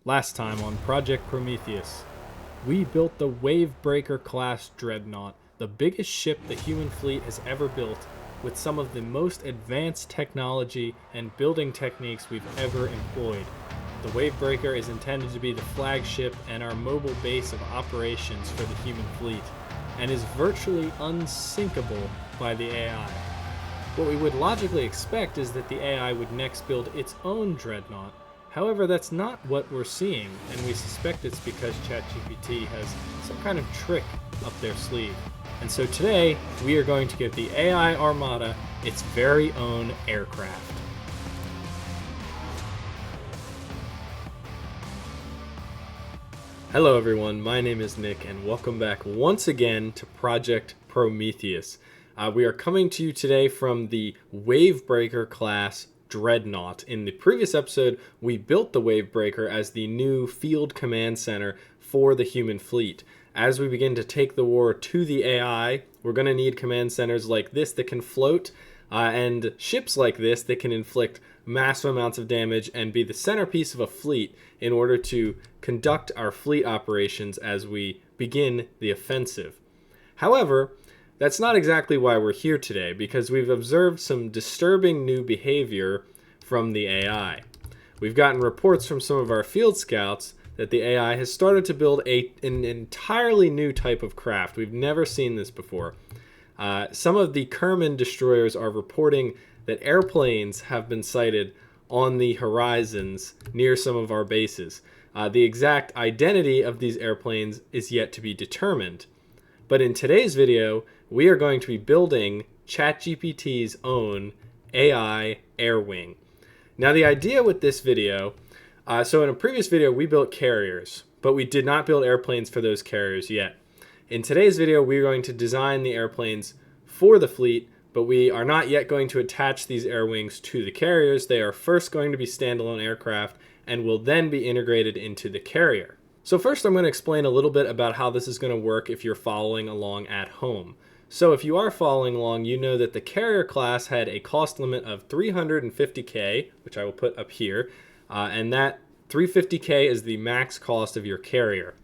Last time on Project Prometheus, we built the Wavebreaker class dreadnought, the biggest ship the human fleet has ever built, with some of the most advanced technology and building techniques we've ever employed. The Wavebreaker is intended to be the flagship and our mobile base of operations for the human fleet, and is virtually unsinkable by the AI. What we would logically expect is that the AI would next build its own dreadnought. However, that's not what we're seeing, and we suspect it's because ChatGPT has some kind of trick up their sleeve. And so today, we are going to give the AI Armada its very own aircraft. Hello everyone, my name is Nick, and welcome back once again to Project Prometheus. We are coming to you today from the Wavebreaker class Dreadnought. In the previous episode, we built the Wavebreaker as the new field command center for the human fleet. As we begin to take the war to the AI, we're going to need command centers like this that can float, and ships like this that can inflict massive amounts of damage and be the centerpiece of a fleet in order to conduct our fleet operations as we begin the offensive. However, that's not exactly why we're here today, because we've observed some disturbing new behavior from the AI. We've gotten reports from some of our field scouts that the AI has started to build an entirely new type of craft. We've never seen this before. Some of the Kerman destroyers are reporting that airplanes have been sighted on the horizons near some of our bases. The exact identity of these airplanes is yet to be determined. But in today's video, we are going to be building ChatGPT's own AI Air Wing. Now the idea with this video, so in a previous video we built carriers, but we did not build airplanes for those carriers yet. In today's video we're going to design the airplanes for the fleet, but we are not yet going to attach these air wings to the carriers. They are first going to be standalone aircraft and will then be integrated into the carrier. So first I'm going to explain a little bit about how this is going to work if you're following along at home. So if you are following along, you know that the carrier class had a cost limit of $350K, which I will put up here, and that $350K is the max cost of your carrier.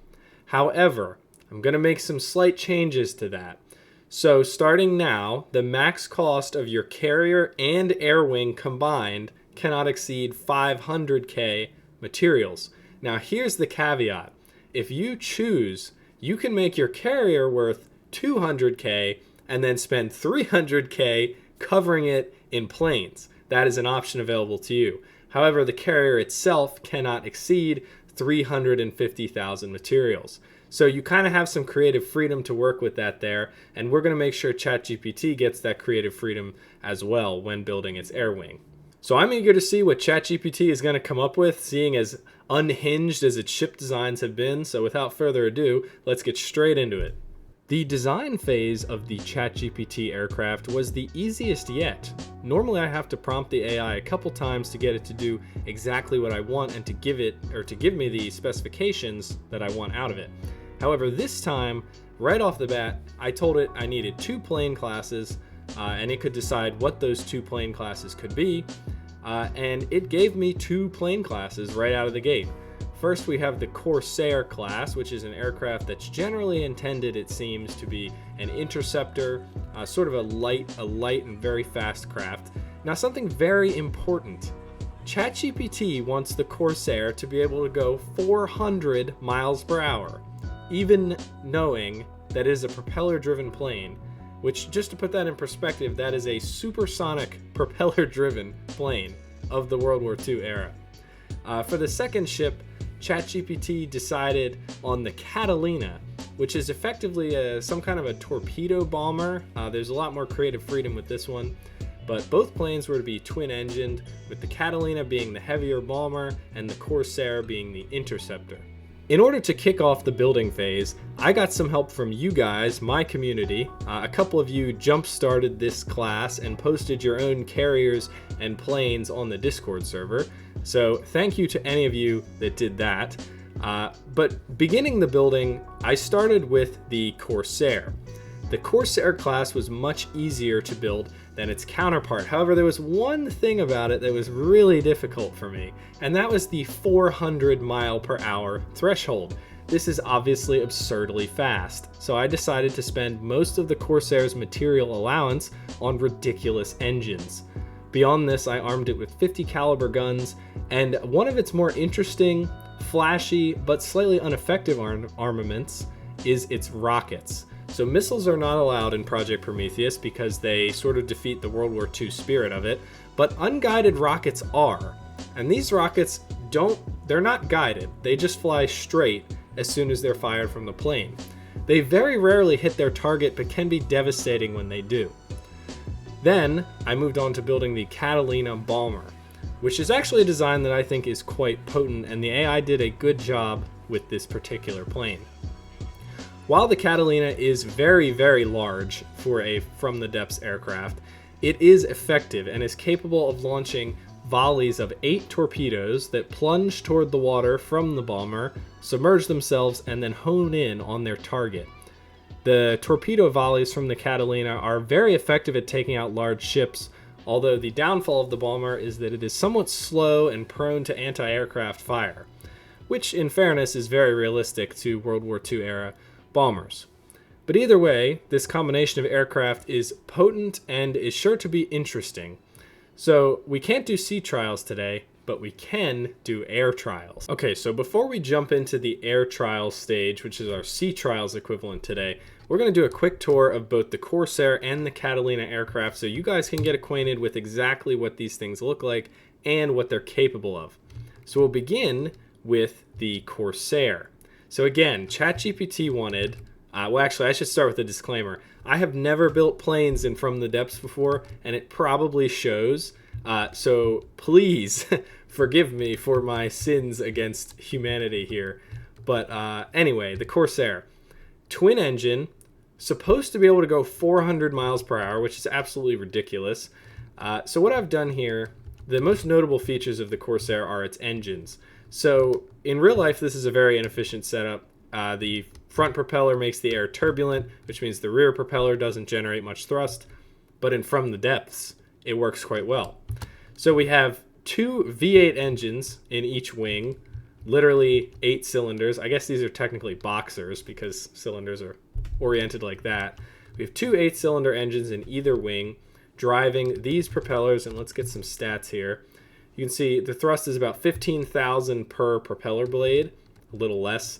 However, I'm going to make some slight changes to that. So starting now, the max cost of your carrier and air wing combined cannot exceed $500K materials. Now here's the caveat. If you choose, you can make your carrier worth $200K and then spend $300K covering it in planes. That is an option available to you. However, the carrier itself cannot exceed 350,000 materials. So you kind of have some creative freedom to work with that there, and we're going to make sure ChatGPT gets that creative freedom as well when building its air wing. So I'm eager to see what ChatGPT is going to come up with, seeing as unhinged as its ship designs have been. So without further ado, let's get straight into it. The design phase of the ChatGPT aircraft was the easiest yet. Normally I have to prompt the AI a couple times to get it to do exactly what I want and to give me the specifications that I want out of it. However, this time, right off the bat, I told it I needed 2 plane classes, and it could decide what those 2 plane classes could be, and it gave me 2 plane classes right out of the gate. First, we have the Corsair class, which is an aircraft that's generally intended, it seems, to be an interceptor, sort of a light and very fast craft. Now, something very important. ChatGPT wants the Corsair to be able to go 400 miles per hour, even knowing that it is a propeller-driven plane, which, just to put that in perspective, that is a supersonic propeller-driven plane of the World War II era. For the second ship, ChatGPT decided on the Catalina, which is effectively some kind of a torpedo bomber. There's a lot more creative freedom with this one, but both planes were to be twin-engined, with the Catalina being the heavier bomber and the Corsair being the interceptor. In order to kick off the building phase, I got some help from you guys, my community. A couple of you jump-started this class and posted your own carriers and planes on the Discord server. So thank you to any of you that did that. But beginning the building, I started with the Corsair. The Corsair class was much easier to build than its counterpart. However, there was one thing about it that was really difficult for me, and that was the 400 mile per hour threshold. This is obviously absurdly fast, so I decided to spend most of the Corsair's material allowance on ridiculous engines. Beyond this, I armed it with 50 caliber guns, and one of its more interesting, flashy, but slightly ineffective armaments is its rockets. So missiles are not allowed in Project Prometheus because they sort of defeat the World War II spirit of it, but unguided rockets are. And these rockets they're not guided, they just fly straight as soon as they're fired from the plane. They very rarely hit their target, but can be devastating when they do. Then I moved on to building the Catalina bomber, which is actually a design that I think is quite potent, and the AI did a good job with this particular plane. While the Catalina is very, very large for a from the depths aircraft, it is effective and is capable of launching volleys of 8 torpedoes that plunge toward the water from the bomber, submerge themselves, and then hone in on their target. The torpedo volleys from the Catalina are very effective at taking out large ships, although the downfall of the bomber is that it is somewhat slow and prone to anti-aircraft fire, which in fairness is very realistic to World War II era bombers. But either way, this combination of aircraft is potent and is sure to be interesting. So we can't do sea trials today, but we can do air trials. Okay, so before we jump into the air trials stage, which is our sea trials equivalent today, we're going to do a quick tour of both the Corsair and the Catalina aircraft so you guys can get acquainted with exactly what these things look like and what they're capable of. So we'll begin with the Corsair. So again, ChatGPT wanted, well actually I should start with a disclaimer. I have never built planes in From the Depths before, and it probably shows. So please forgive me for my sins against humanity here. But anyway, the Corsair. Twin engine, supposed to be able to go 400 miles per hour, which is absolutely ridiculous. So what I've done here, the most notable features of the Corsair are its engines. So in real life, this is a very inefficient setup. The front propeller makes the air turbulent, which means the rear propeller doesn't generate much thrust. But in From the Depths, it works quite well. So we have 2 V8 engines in each wing, literally 8 cylinders. I guess these are technically boxers because cylinders are oriented like that. We have 2 8-cylinder engines in either wing driving these propellers, and let's get some stats here. You can see the thrust is about 15,000 per propeller blade, a little less,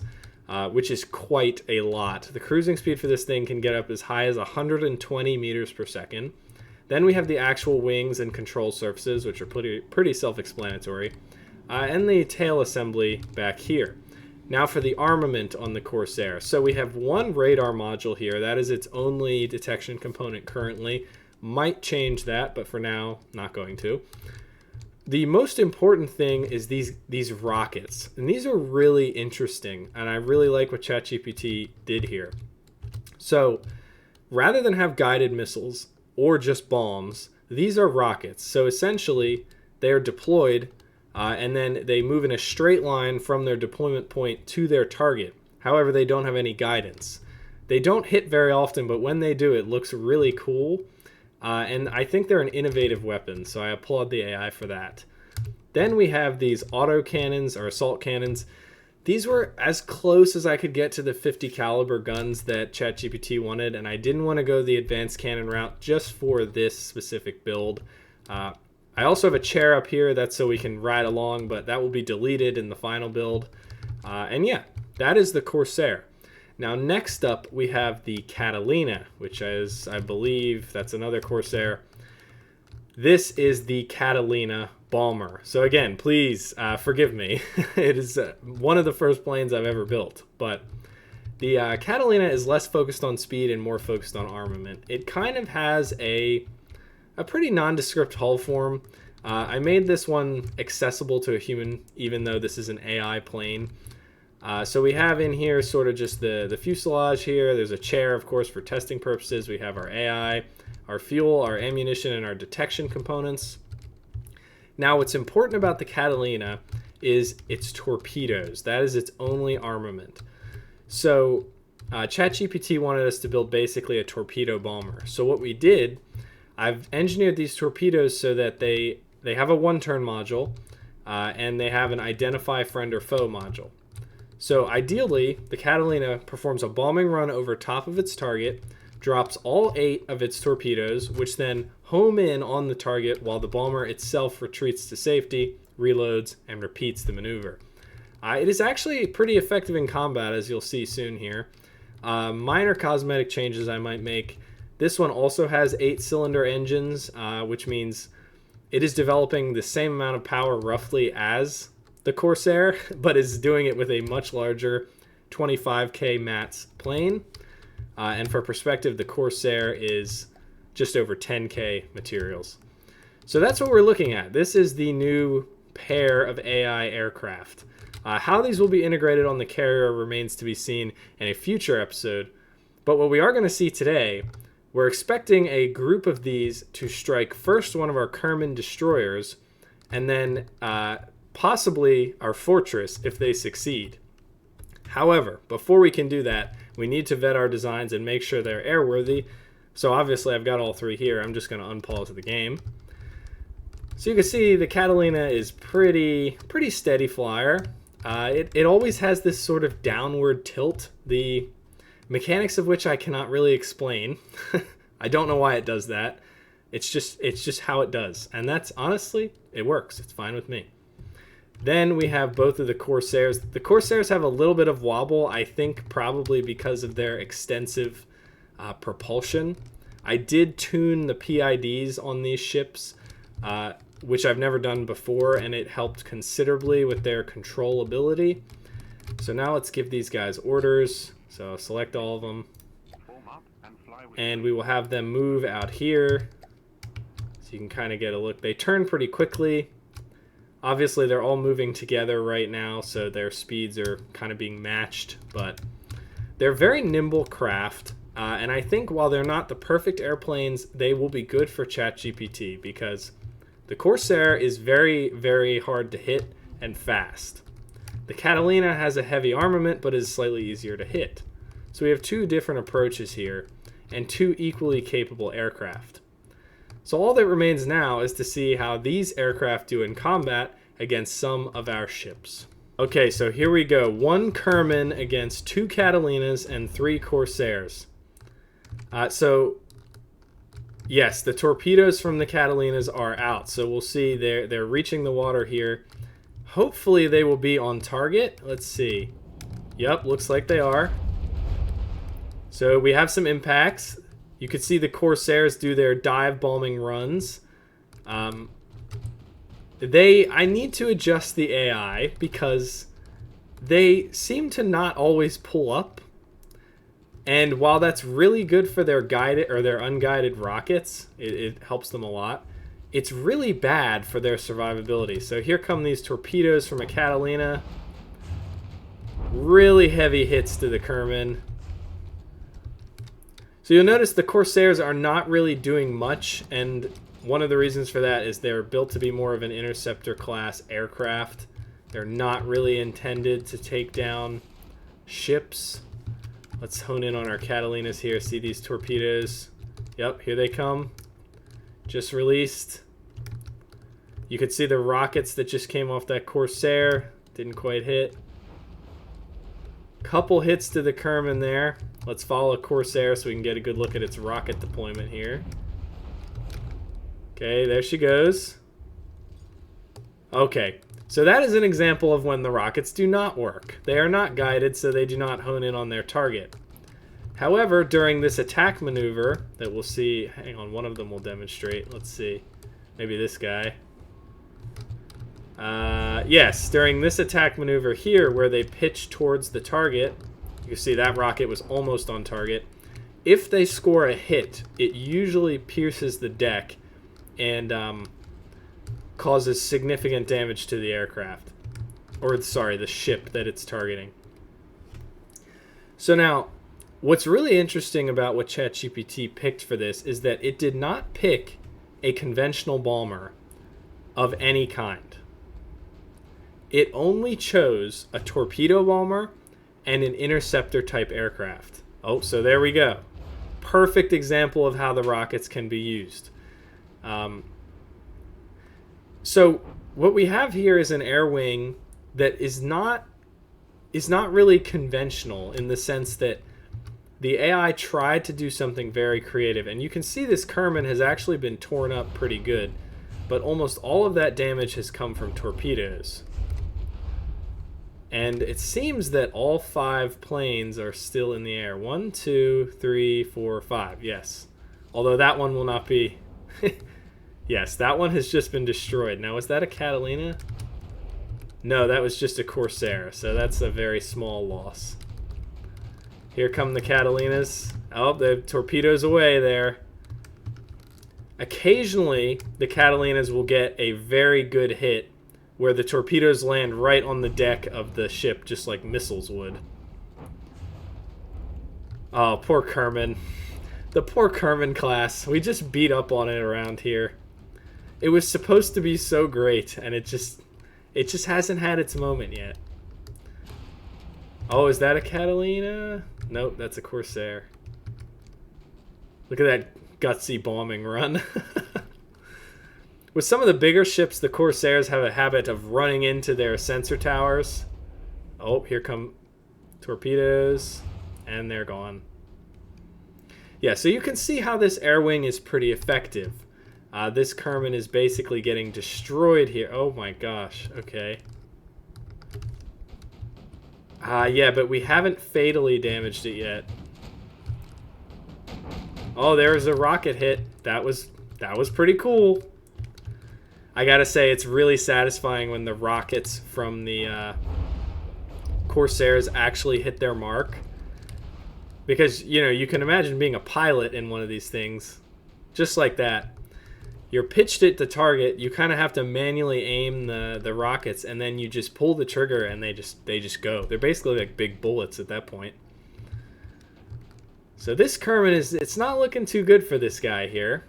which is quite a lot. The cruising speed for this thing can get up as high as 120 meters per second. Then we have the actual wings and control surfaces, which are pretty self-explanatory, and the tail assembly back here. Now for the armament on the Corsair. So we have one radar module here. That is its only detection component currently. Might change that, but for now, not going to. The most important thing is these rockets, and these are really interesting, and I really like what ChatGPT did here. So rather than have guided missiles or just bombs, these are rockets. So essentially they are deployed and then they move in a straight line from their deployment point to their target. However, they don't have any guidance. They don't hit very often, but when they do, it looks really cool. And I think they're an innovative weapon, so I applaud the AI for that. Then we have these auto cannons or assault cannons. These were as close as I could get to the 50 caliber guns that ChatGPT wanted, and I didn't want to go the advanced cannon route just for this specific build. I also have a chair up here, that's so we can ride along, but that will be deleted in the final build. And yeah, that is the Corsair. Now next up we have the Catalina, which is, I believe, that's another Corsair. This is the Catalina bomber. So again, please forgive me. It is one of the first planes I've ever built, but the Catalina is less focused on speed and more focused on armament. It kind of has a pretty nondescript hull form. I made this one accessible to a human, even though this is an AI plane. So we have in here sort of just the fuselage here. There's a chair, of course, for testing purposes. We have our AI, our fuel, our ammunition, and our detection components. Now, what's important about the Catalina is its torpedoes. That is its only armament. So ChatGPT wanted us to build basically a torpedo bomber. So what we did, I've engineered these torpedoes so that they have a one-turn module, and they have an identify friend or foe module. So ideally, the Catalina performs a bombing run over top of its target, drops all 8 of its torpedoes, which then home in on the target while the bomber itself retreats to safety, reloads, and repeats the maneuver. It is actually pretty effective in combat, as you'll see soon here. Minor cosmetic changes I might make. This one also has 8-cylinder engines, which means it is developing the same amount of power roughly as the Corsair, but is doing it with a much larger 25K mats plane. And for perspective, the Corsair is just over 10K materials. So that's what we're looking at. This is the new pair of AI aircraft. How these will be integrated on the carrier remains to be seen in a future episode. But what we are going to see today, we're expecting a group of these to strike first one of our Kerman destroyers, and then possibly our fortress if they succeed. However, before we can do that, we need to vet our designs and make sure they're airworthy. So obviously I've got all 3 here. I'm just going to unpause the game. So you can see the Catalina is pretty steady flyer. It always has this sort of downward tilt, the mechanics of which I cannot really explain. I don't know why it does that. It's just how it does. And that's, honestly, it works. It's fine with me. Then we have both of the Corsairs. The Corsairs have a little bit of wobble, I think probably because of their extensive propulsion. I did tune the PIDs on these ships, which I've never done before, and it helped considerably with their controllability. So now let's give these guys orders. So select all of them. And we will have them move out here. So you can kind of get a look. They turn pretty quickly. Obviously, they're all moving together right now, so their speeds are kind of being matched. But they're very nimble craft. And I think while they're not the perfect airplanes, they will be good for ChatGPT because the Corsair is very, very hard to hit and fast. The Catalina has a heavy armament, but is slightly easier to hit. So we have 2 different approaches here, and 2 equally capable aircraft. So all that remains now is to see how these aircraft do in combat against some of our ships. Okay, so here we go. 1 Kerman against 2 Catalinas and 3 Corsairs. So yes, the torpedoes from the Catalinas are out. So we'll see they're reaching the water here. Hopefully they will be on target. Let's see. Yep, looks like they are. So we have some impacts. You could see the Corsairs do their dive bombing runs. I need to adjust the AI because they seem to not always pull up. And while that's really good for their guided or their unguided rockets, it helps them a lot. It's really bad for their survivability. So here come these torpedoes from a Catalina. Really heavy hits to the Kerman. So you'll notice the Corsairs are not really doing much, and one of the reasons for that is they're built to be more of an interceptor class aircraft. They're not really intended to take down ships. Let's hone in on our Catalinas here. See these torpedoes? Yep, here they come. Just released. You could see the rockets that just came off that Corsair. Didn't quite hit. Couple hits to the Kerman there. Let's follow Corsair so we can get a good look at its rocket deployment here. Okay, there she goes. Okay, so that is an example of when the rockets do not work. They are not guided, so they do not hone in on their target. However, during this attack maneuver that we'll see, hang on, one of them will demonstrate. Let's see, maybe this guy. Yes, during this attack maneuver here where they pitch towards the target, you see that rocket was almost on target. If they score a hit, it usually pierces the deck and causes significant damage to the aircraft. Or, sorry, the ship that it's targeting. So now, what's really interesting about what ChatGPT picked for this is that it did not pick a conventional bomber of any kind. It only chose a torpedo bomber and an interceptor type aircraft. Oh, so there we go. Perfect example of how the rockets can be used. So what we have here is an air wing that is not really conventional, in the sense that the AI tried to do something very creative, and you can see this Kerman has actually been torn up pretty good, but almost all of that damage has come from torpedoes. And it seems that all 5 planes are still in the air. 1, 2, 3, 4, 5. Yes. Although that one will not be. Yes, that one has just been destroyed. Now, was that a Catalina? No, that was just a Corsair, so that's a very small loss. Here come the Catalinas. Oh, the torpedoes away there. Occasionally, the Catalinas will get a very good hit where the torpedoes land right on the deck of the ship, just like missiles would. Oh, poor Kerman. The poor Kerman class. We just beat up on it around here. It was supposed to be so great, and it just hasn't had its moment yet. Oh, is that a Catalina? Nope, that's a Corsair. Look at that gutsy bombing run. With some of the bigger ships, the Corsairs have a habit of running into their sensor towers. Oh, here come torpedoes, and they're gone. Yeah, so you can see how this air wing is pretty effective. This Kerman is basically getting destroyed here. Oh my gosh, okay. Yeah, but we haven't fatally damaged it yet. Oh, there's a rocket hit. That was pretty cool. I gotta say, it's really satisfying when the rockets from the Corsairs actually hit their mark. Because, you know, you can imagine being a pilot in one of these things. Just like that. You're pitched at the target, you kind of have to manually aim the rockets, and then you just pull the trigger and they just go. They're basically like big bullets at that point. So this Kerman it's not looking too good for this guy here.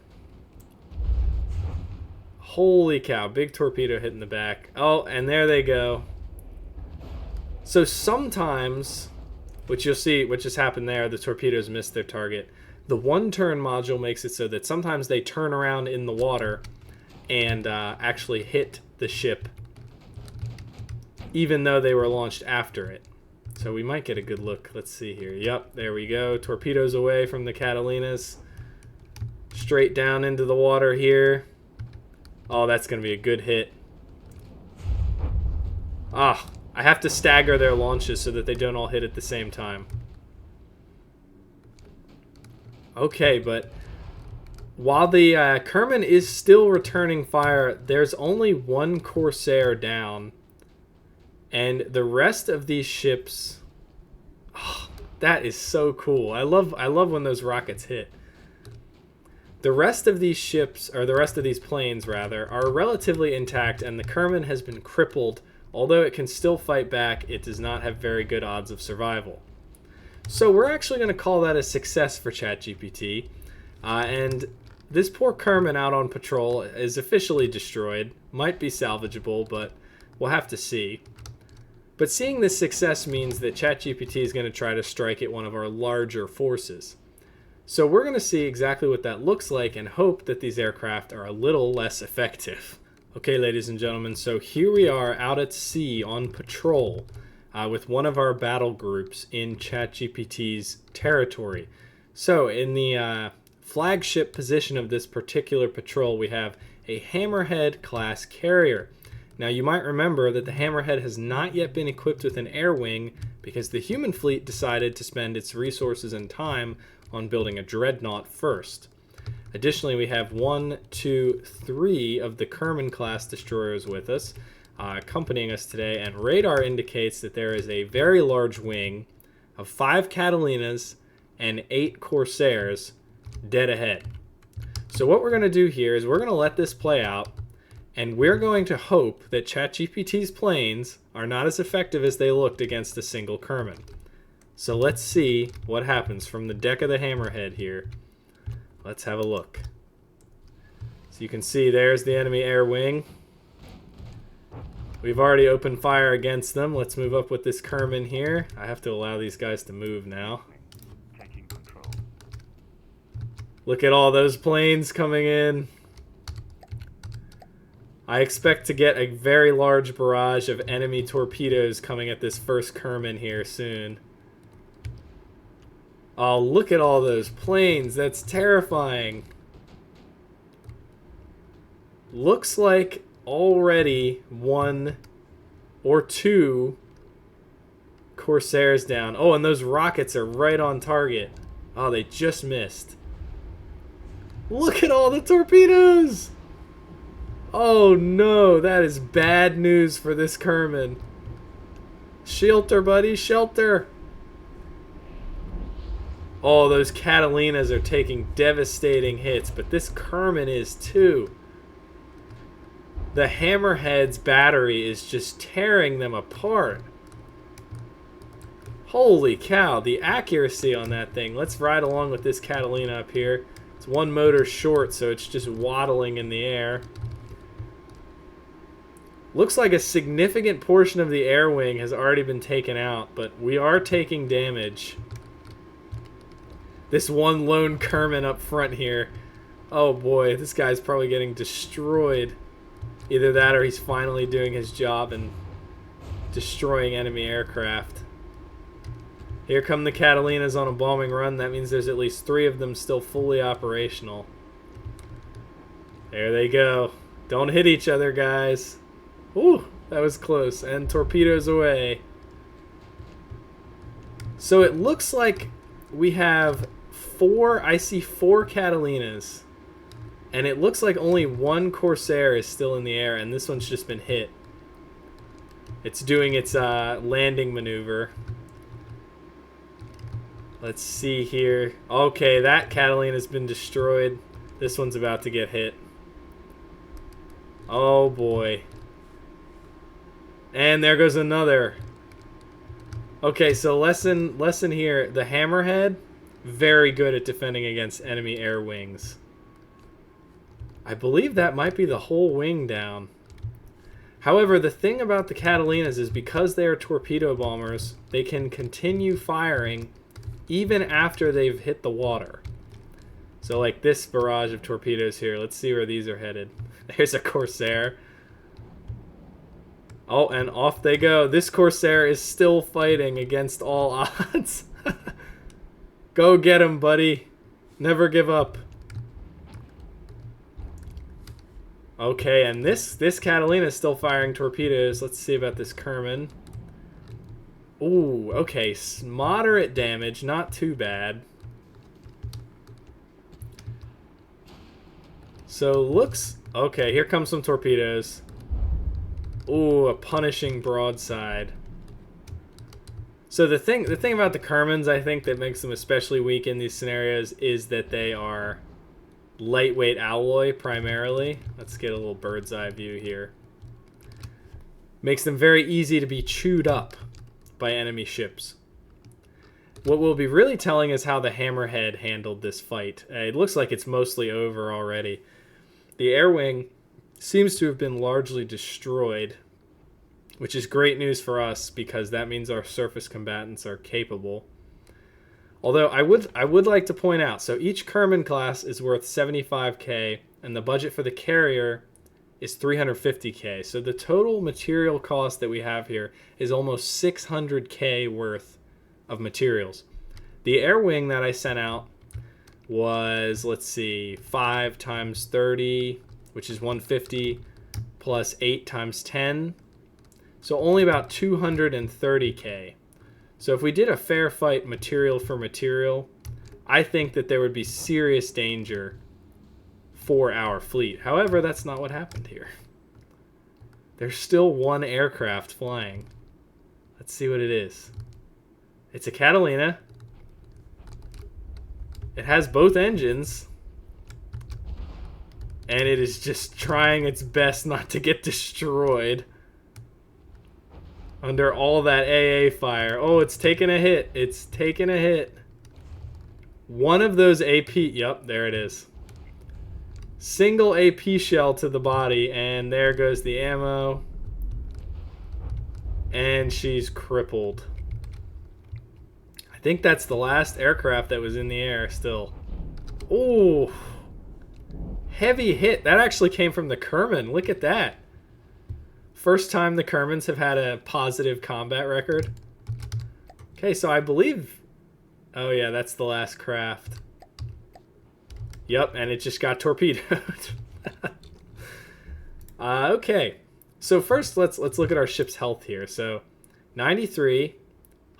Holy cow, big torpedo hitting the back. Oh, and there they go. So sometimes, which you'll see, what just happened there, the torpedoes missed their target. The one-turn module makes it so that sometimes they turn around in the water and actually hit the ship, even though they were launched after it. So we might get a good look. Let's see here. Yep, there we go. Torpedoes away from the Catalinas. Straight down into the water here. Oh, that's going to be a good hit. Ah, I have to stagger their launches so that they don't all hit at the same time. Okay, but while the Kerman is still returning fire, there's only one Corsair down. And the rest of these ships... Oh, that is so cool. I love when those rockets hit. The rest of these ships, or the rest of these planes, rather, are relatively intact, and the Kerman has been crippled. Although it can still fight back, it does not have very good odds of survival. So we're actually going to call that a success for ChatGPT. And this poor Kerman out on patrol is officially destroyed. Might be salvageable, but we'll have to see. But seeing this success means that ChatGPT is going to try to strike at one of our larger forces. So we're going to see exactly what that looks like and hope that these aircraft are a little less effective. Okay, ladies and gentlemen, so here we are out at sea on patrol with one of our battle groups in ChatGPT's territory. So in the flagship position of this particular patrol, we have a Hammerhead class carrier. Now you might remember that the Hammerhead has not yet been equipped with an air wing because the human fleet decided to spend its resources and time on building a dreadnought first. Additionally, we have 1, 2, 3 of the Kerman class destroyers with us, accompanying us today, and radar indicates that there is a very large wing of 5 Catalinas and 8 Corsairs dead ahead. So what we're going to do here is we're going to let this play out, and we're going to hope that ChatGPT's planes are not as effective as they looked against a single Kerman. So let's see what happens from the deck of the Hammerhead here. Let's have a look. So you can see there's the enemy air wing. We've already opened fire against them. Let's move up with this Kerman here. I have to allow these guys to move now. Look at all those planes coming in. I expect to get a very large barrage of enemy torpedoes coming at this first Kerman here soon. Oh, look at all those planes. That's terrifying. Looks like already 1 or 2 Corsairs down. Oh, and those rockets are right on target. Oh, they just missed. Look at all the torpedoes! Oh no, that is bad news for this Kerman. Shelter, buddy, shelter! Oh, those Catalinas are taking devastating hits, but this Kerman is too. The Hammerhead's battery is just tearing them apart. Holy cow, the accuracy on that thing. Let's ride along with this Catalina up here. It's 1 motor short, so it's just waddling in the air. Looks like a significant portion of the air wing has already been taken out, but we are taking damage. This one lone Kerman up front here. Oh boy, this guy's probably getting destroyed. Either that or he's finally doing his job and destroying enemy aircraft. Here come the Catalinas on a bombing run. That means there's at least 3 of them still fully operational. There they go. Don't hit each other, guys. Ooh, that was close. And torpedoes away. So it looks like we have 4, I see 4 Catalinas. And it looks like only 1 Corsair is still in the air, and this one's just been hit. It's doing its landing maneuver. Let's see here. Okay, that Catalina has been destroyed. This one's about to get hit. Oh boy. And there goes another. Okay, so lesson here. The Hammerhead, very good at defending against enemy air wings. I believe that might be the whole wing down. However, the thing about the Catalinas is because they are torpedo bombers, they can continue firing even after they've hit the water. So like this barrage of torpedoes here, let's see where these are headed. There's a Corsair. Oh, and off they go. This Corsair is still fighting against all odds. Go get him, buddy. Never give up. Okay, and this Catalina is still firing torpedoes. Let's see about this Kerman. Ooh, okay, moderate damage, not too bad. So looks okay. Here comes some torpedoes. Ooh, a punishing broadside. So the thing about the Kermans, I think, that makes them especially weak in these scenarios is that they are lightweight alloy primarily. Let's get a little bird's eye view here. Makes them very easy to be chewed up by enemy ships. What will be really telling is how the Hammerhead handled this fight. It looks like it's mostly over already. The air wing seems to have been largely destroyed, which is great news for us because that means our surface combatants are capable. Although I would like to point out, so each Kerman class is worth 75k, and the budget for the carrier is 350k. So the total material cost that we have here is almost 600k worth of materials. The air wing that I sent out was, let's see, 5 times 30, which is 150, plus 8 times 10. So only about 230k. So if we did a fair fight material for material, I think that there would be serious danger for our fleet. However, that's not what happened here. There's still 1 aircraft flying. Let's see what it is. It's a Catalina. It has both engines. And it is just trying its best not to get destroyed under all that AA fire. Oh, it's taking a hit. It's taking a hit. One of those AP... Yep, there it is. Single AP shell to the body, and there goes the ammo. And she's crippled. I think that's the last aircraft that was in the air still. Oh, heavy hit. That actually came from the Kerman. Look at that. First time the Kermans have had a positive combat record. Okay, so I believe... Oh yeah, that's the last craft. Yep, and it just got torpedoed. Okay, so first let's look at our ship's health here. So 93,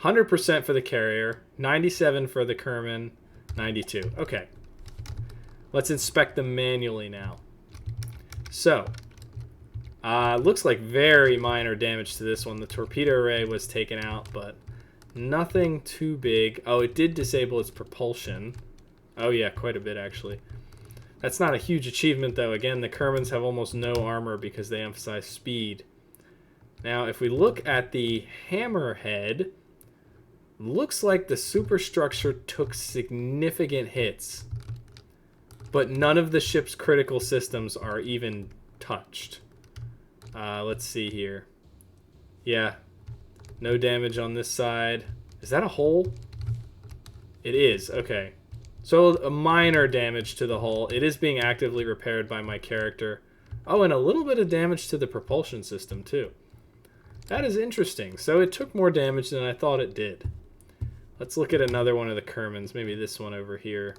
100% for the carrier, 97 for the Kerman, 92. Okay, let's inspect them manually now. So, looks like very minor damage to this one. The torpedo array was taken out, but nothing too big. Oh, it did disable its propulsion. Oh yeah, quite a bit actually. That's not a huge achievement though. Again, the Kermans have almost no armor because they emphasize speed. Now, if we look at the hammerhead, looks like the superstructure took significant hits, but none of the ship's critical systems are even touched. Let's see here. Yeah, no damage on this side. Is that a hole? It is, okay. So a minor damage to the hull. It is being actively repaired by my character. Oh, and a little bit of damage to the propulsion system too. That is interesting. So it took more damage than I thought it did. Let's look at another one of the Kermans. Maybe this one over here.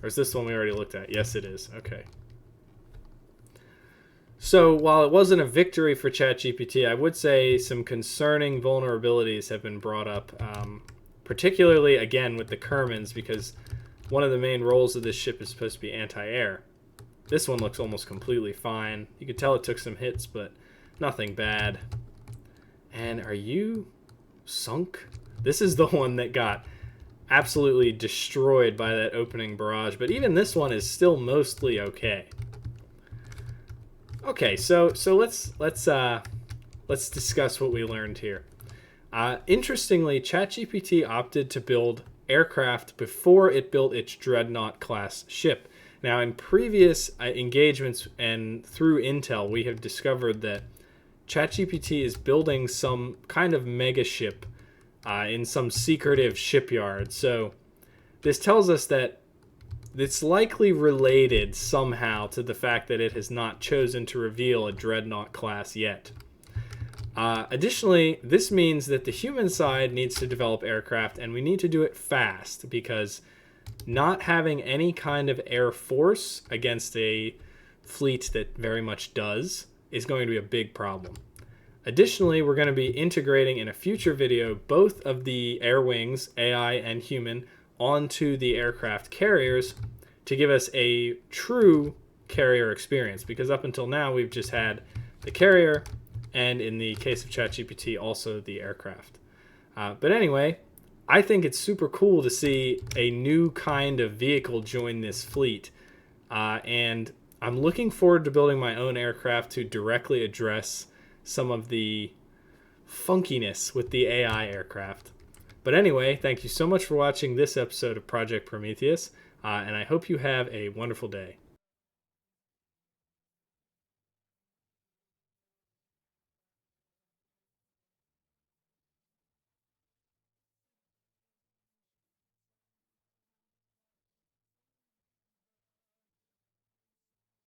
Or is this one we already looked at? Yes, it is. Okay. So while it wasn't a victory for ChatGPT, I would say some concerning vulnerabilities have been brought up, particularly, again, with the Kermans, because one of the main roles of this ship is supposed to be anti-air. This one looks almost completely fine. You could tell it took some hits, but nothing bad. And are you sunk? This is the one that got absolutely destroyed by that opening barrage, but even this one is still mostly okay. Okay, so let's discuss what we learned here. Interestingly, ChatGPT opted to build aircraft before it built its Dreadnought class ship. Now, in previous engagements and through intel, we have discovered that ChatGPT is building some kind of mega ship in some secretive shipyard. So this tells us that it's likely related somehow to the fact that it has not chosen to reveal a Dreadnought class yet. Additionally, this means that the human side needs to develop aircraft, and we need to do it fast, because not having any kind of air force against a fleet that very much does is going to be a big problem. Additionally, we're going to be integrating in a future video both of the air wings, AI and human, onto the aircraft carriers to give us a true carrier experience, because up until now we've just had the carrier and, in the case of ChatGPT, also the aircraft. But anyway, I think it's super cool to see a new kind of vehicle join this fleet, and I'm looking forward to building my own aircraft to directly address some of the funkiness with the AI aircraft. But anyway, thank you so much for watching this episode of Project Prometheus, and I hope you have a wonderful day.